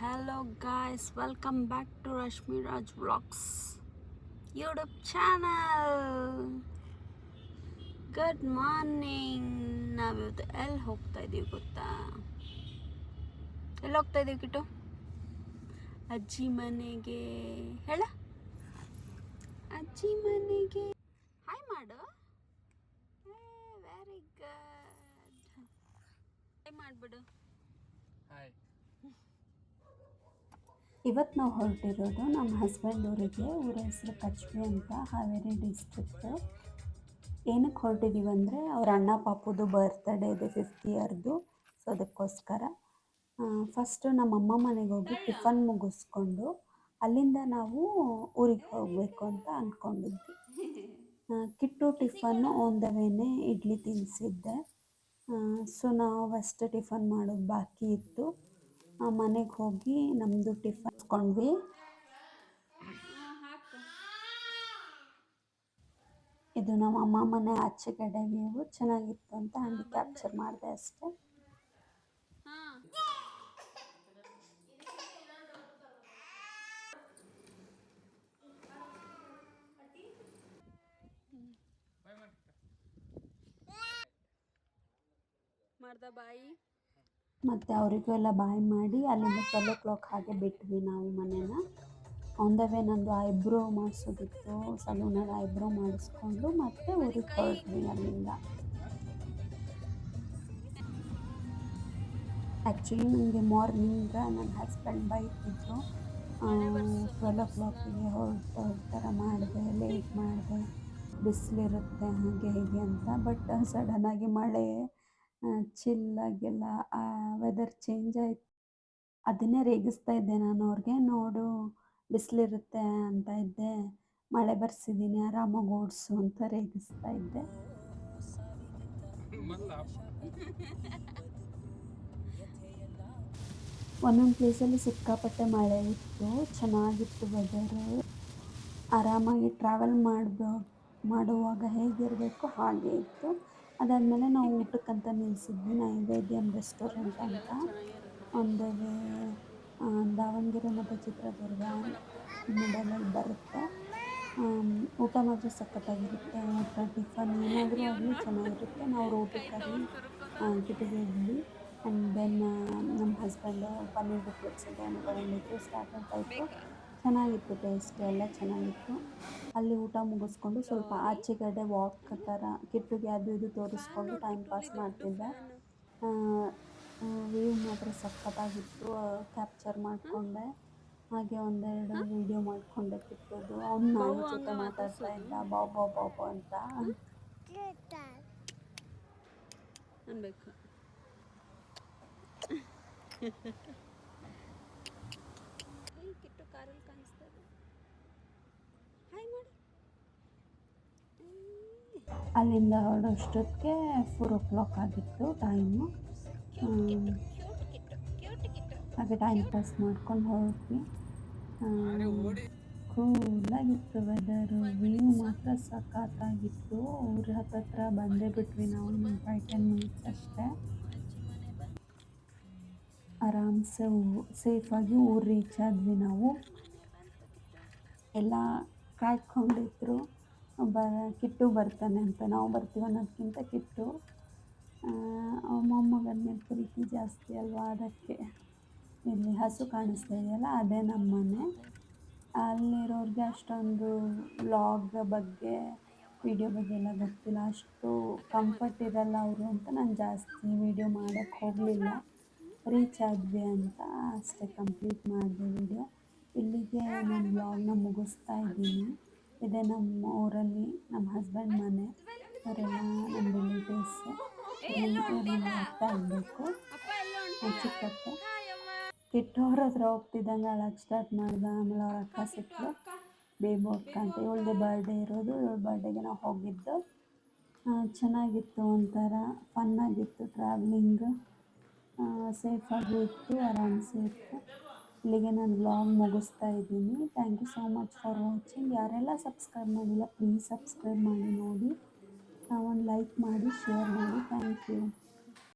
Hello guys, welcome back to Rashmi Raj Vlogs YouTube channel. Good morning. ನಾವಿವತ್ತು ಎಲ್ಲಿ ಹೋಗ್ತಾ ಇದ್ದೀವಿ ಗೊತ್ತಾ? ಎಲ್ಲಿ ಹೋಗ್ತಾ ಇದ್ದೀವಿ ಕಿಟ್ಟು? ಅಜ್ಜಿ ಮನೆಗೆ. ಹೇಳ, ಅಜ್ಜಿ ಮನೆಗೆ ಹಾಯ್ ಮಾಡು. Very good. ಹಾಯ್ ಮಾಡಿಬಿಡು. ಹಾಯ್. ಇವತ್ತು ನಾವು ಹೊರಟಿರೋದು ನಮ್ಮ ಹಸ್ಬೆಂಡ್ ಊರಿಗೆ. ಊರ ಹೆಸರು ಕಚ್ಬೆ ಅಂತ, ಹಾವೇರಿ ಡಿಸ್ಟ್ರಿಕ್ಟ್. ಏನಕ್ಕೆ ಹೊರಟಿದ್ದೀವಿ ಅಂದರೆ ಅವ್ರ ಅಣ್ಣ ಪಾಪುದು ಬರ್ತ್ಡೇ ಇದೆ, 5th ಇಯರ್ದು. ಸೊ ಅದಕ್ಕೋಸ್ಕರ ಫಸ್ಟು ನಮ್ಮ ಅಮ್ಮ ಮನೆಗೆ ಹೋಗಿ ಟಿಫನ್ ಮುಗಿಸ್ಕೊಂಡು ಅಲ್ಲಿಂದ ನಾವು ಊರಿಗೆ ಹೋಗಬೇಕು ಅಂತ ಅಂದ್ಕೊಂಡಿದ್ವಿ. ಕಿಟ್ಟು ಟಿಫನ್ನು ಆನ್ ದ ವೇನೆ ಇಡ್ಲಿ ತಿನ್ನಿಸಿದ್ದೆ. ಸೊ ನಾವು ಅಷ್ಟೇ ಟಿಫನ್ ಮಾಡೋದು ಬಾಕಿ ಇತ್ತು. ಮನೆಗೆ ಹೋಗಿ ನಮ್ಮದು ಟಿಫನ್ ಇಸ್ಕೊಂಡ್ವಿ. ಇದು ನಮ್ಮ ಅಮ್ಮ ಮನೆ ಆಚೆ ಕಡೆ ವ್ಯೂ ಚೆನ್ನಾಗಿತ್ತು ಅಂತ ಹಂಗೆ ಕ್ಯಾಪ್ಚರ್ ಮಾಡಿದೆ ಅಷ್ಟೇ. ಮತ್ತು ಅವರಿಗೂ ಎಲ್ಲ ಬಾಯ್ ಮಾಡಿ ಅಲ್ಲಿಂದ 12 o'clock ಹಾಗೆ ಬಿಟ್ವಿ ನಾವು ಮನೇನ. ಆನ್ ದ ವೇ ನಂದು ಐಬ್ರೋ ಮಾಡಿಸೋದಿತ್ತು, ಸಲೂನಲ್ಲಿ ಐಬ್ರೋ ಮಾಡಿಸ್ಕೊಂಡು ಮತ್ತೆ ಊರಿಗೆ ಹೊರಟ್ವಿ ಅಲ್ಲಿಂದ. ಆ್ಯಕ್ಚುಲಿ ನನಗೆ ಮಾರ್ನಿಂಗ್ ನನ್ನ ಹಸ್ಬೆಂಡ್ ಬೈತಿದ್ರು, 12 o'clock ಹೊರಡ್ತಾರ ಮಾಡಿದೆ, ಲೇಟ್ ಮಾಡಿದೆ, ಬಿಸಿಲಿರುತ್ತೆ ಹಾಗೆ ಹೀಗೆ ಅಂತ. ಬಟ್ ಸಡನ್ನಾಗಿ ಮಳೆ, ಚಿಲ್ಲಾಗೆಲ್ಲ ವೆದರ್ ಚೇಂಜ್ ಆಯಿತು. ಅದನ್ನೇ ರೇಗಿಸ್ತಾ ಇದ್ದೆ ನಾನು ಅವ್ರಿಗೆ, ನೋಡು ಬಿಸಿಲಿರುತ್ತೆ ಅಂತ ಇದ್ದೆ, ಮಳೆ ಬರ್ಸಿದ್ದೀನಿ ಆರಾಮಾಗಿ ಓಡಿಸು ಅಂತ ರೇಗಿಸ್ತಾ ಇದ್ದೆ. ಒಂದೊಂದು ಪ್ಲೇಸಲ್ಲಿ ಸಿಕ್ಕಾಪಟ್ಟೆ ಮಳೆ ಇತ್ತು, ಚೆನ್ನಾಗಿತ್ತು ವೆದರು. ಆರಾಮಾಗಿ ಟ್ರಾವೆಲ್ ಮಾಡುವಾಗ ಹೇಗಿರಬೇಕು ಹಾಗೆ ಇತ್ತು. ಅದಾದಮೇಲೆ ನಾವು ಊಟಕ್ಕಂತ ನಿಲ್ಲಿಸಿದ್ವಿ, ನೈವೇದ್ಯಂ ರೆಸ್ಟೋರೆಂಟ್ ಅಂತ. ಆನ್ ದ ವೇ ದಾವಣಗೆರೆ ಮತ್ತು ಚಿತ್ರದುರ್ಗ ಮಿಡಲಲ್ಲಿ ಬರುತ್ತೆ. ಊಟ ಮಾತ್ರ ಸಖತ್ತಾಗಿರುತ್ತೆ. ಊಟ ಟಿಫನ್ ಏನಾದರೂ ಆಗಲಿ ಚೆನ್ನಾಗಿರುತ್ತೆ. ನಾವು ರೋಟಿ ಕರಿ ಕಿಟಿಗೆ ಇಡ್ಲಿ ಆ್ಯಂಡ್ ದೆನ್ ನಮ್ಮ ಹಸ್ಬೆಂಡು ಪನ್ನೀರ್ ಬುಕ್ಲೆಟ್ ಸುಂದರವನ್ನು ತೊಗೊಂಡಿದ್ರು. ಸ್ಟಾರ್ಟರ್ ಟೈಪು ಚೆನ್ನಾಗಿತ್ತು, ಟೇಸ್ಟ್ ಎಲ್ಲ ಚೆನ್ನಾಗಿತ್ತು. ಅಲ್ಲಿ ಊಟ ಮುಗಿಸ್ಕೊಂಡು ಸ್ವಲ್ಪ ಆಚೆ ಕಡೆ ವಾಕ್ ಥರ ಕಿಟ್ಟಿಗೆ ಅದು ಇದು ತೋರಿಸ್ಕೊಂಡು ಟೈಮ್ ಪಾಸ್ ಮಾಡ್ತಿದ್ದೆ. ವ್ಯೂ ಮಾತ್ರ ಸಖತ್ತಾಗಿತ್ತು, ಕ್ಯಾಪ್ಚರ್ ಮಾಡಿಕೊಂಡೆ. ಹಾಗೆ ಒಂದೆರಡು ವೀಡಿಯೋ ಮಾಡಿಕೊಂಡೆ ಕಿಟ್ಟೋದು. ಅವ್ನು ನಾಯಿ ಜೊತೆ ಮಾತಾಡ್ತಾ ಇದ್ದ, ಬಾಬಾ ಬಾಬಾ ಅಂತ ಅನ್ಬೇಕು. ಕಿಟ್ಟು ಕಾರಲ್ಲಿ ಕಾಣಿಸ್ತಾ ಇದೆ, ಹಾಯ್ ಮಾಡಿ. ಅಲ್ಲಿಂದ ಹೊರಡೋಷ್ಟೊತ್ತಿಗೆ 4 o'clock ಆಗಿತ್ತು ಟೈಮು. ಹಾಗೆ ಟೈಮ್ ಪಾಸ್ ಮಾಡ್ಕೊಂಡು ಹೊರಟ್ವಿ. ಕೂಲಾಗಿತ್ತು ವೆದರು, ವ್ಯೂ ಮಾತ್ರ ಸಖತ್ತಾಗಿತ್ತು. ಊರ ಹತ್ತತ್ರ ಬಂದೇ ಬಿಟ್ವಿ ನಾವು, 5-10 minutes ಅಷ್ಟೇ. ಆರಾಮ್ಸೆ ಸೇಫಾಗಿ ಊರು ರೀಚ್ ಆದ್ವಿ ನಾವು. ಎಲ್ಲ ಕಾಯ್ಕೊಂಡಿದ್ರು ಕಿಟ್ಟು ಬರ್ತಾನೆ ಅಂತ. ನಾವು ಬರ್ತೀವಿ ಅನ್ನೋದಕ್ಕಿಂತ ಕಿಟ್ಟು ಮೊಮ್ಮಗನ ಮೇಲೆ ಪ್ರೀತಿ ಜಾಸ್ತಿ ಅಲ್ವಾ, ಅದಕ್ಕೆ. ಇಲ್ಲಿ ಹಸು ಕಾಣಿಸ್ತಾ ಇದೆಯಲ್ಲ, ಅದೇ ನಮ್ಮ ಮನೆ. ಅಲ್ಲಿರೋರಿಗೆ ಅಷ್ಟೊಂದು ವ್ಲಾಗ್ ಬಗ್ಗೆ, ವಿಡಿಯೋ ಬಗ್ಗೆ ಎಲ್ಲ ಗೊತ್ತಿಲ್ಲ, ಅಷ್ಟು ಕಂಫರ್ಟ್ ಇರಲ್ಲ ಅವರು ಅಂತ ನಾನು ಜಾಸ್ತಿ ವಿಡಿಯೋ ಮಾಡೋಕ್ಕೆ ಹೋಗಲಿಲ್ಲ. ರೀಚ್ ಆದ್ವಿ ಅಂತ ಅಷ್ಟೇ ಕಂಪ್ಲೀಟ್ ಮಾಡಿದೆ ವಿಡಿಯೋ. ಇಲ್ಲಿಗೆ ನಾನು ವ್ಲಾಗ್ನ ಮುಗಿಸ್ತಾ ಇದ್ದೀನಿ. ಇದೇ ನಮ್ಮ ಊರಲ್ಲಿ ನಮ್ಮ ಹಸ್ಬೆಂಡ್ ಮನೆ, ಅವರೆಲ್ಲ ನಮ್ಮ ರಿಲೇಟಿವ್ಸು. ಹೋಗ್ತಾ ಇರಬೇಕು ಚಿಕ್ಕತ್ತೆ. ಕಿಟ್ಟು ಅವ್ರ ಹತ್ರ ಹೋಗ್ತಿದ್ದಂಗೆ ಅಳಕ್ಕೆ ಸ್ಟಾರ್ಟ್ ಮಾಡ್ದೆ. ಆಮೇಲೆ ಅವ್ರ ಅಕ್ಕ ಸಿಕ್ಕಳು, ಬೇಬು ಅಕ್ಕ ಅಂತ. ಇವಳದೇ ಬರ್ಡೇ ಇರೋದು, ಇವಳ ಬರ್ಡೇಗೆ ನಾವು ಹೋಗಿದ್ದು. ಚೆನ್ನಾಗಿತ್ತು, ಒಂಥರ ಫನ್ನಾಗಿತ್ತು ಟ್ರಾವೆಲಿಂಗ್. ಸೇಫಾಗೂ ಇತ್ತು, ಆರಾಮ್ಸೆ ಇತ್ತು. ಇಲ್ಲಿಗೆ ನಾನು ವ್ಲಾಗ್ ಮುಗಿಸ್ತಾ ಇದ್ದೀನಿ. Thank you so much for watching. ಯಾರೆಲ್ಲ ಸಬ್ಸ್ಕ್ರೈಬ್ ಮಾಡಿಲ್ಲ ಪ್ಲೀಸ್ ಸಬ್ಸ್ಕ್ರೈಬ್ ಮಾಡಿ ನೋಡಿ, ಒಂದು ಲೈಕ್ ಮಾಡಿ, ಶೇರ್ ಮಾಡಿ. Thank you.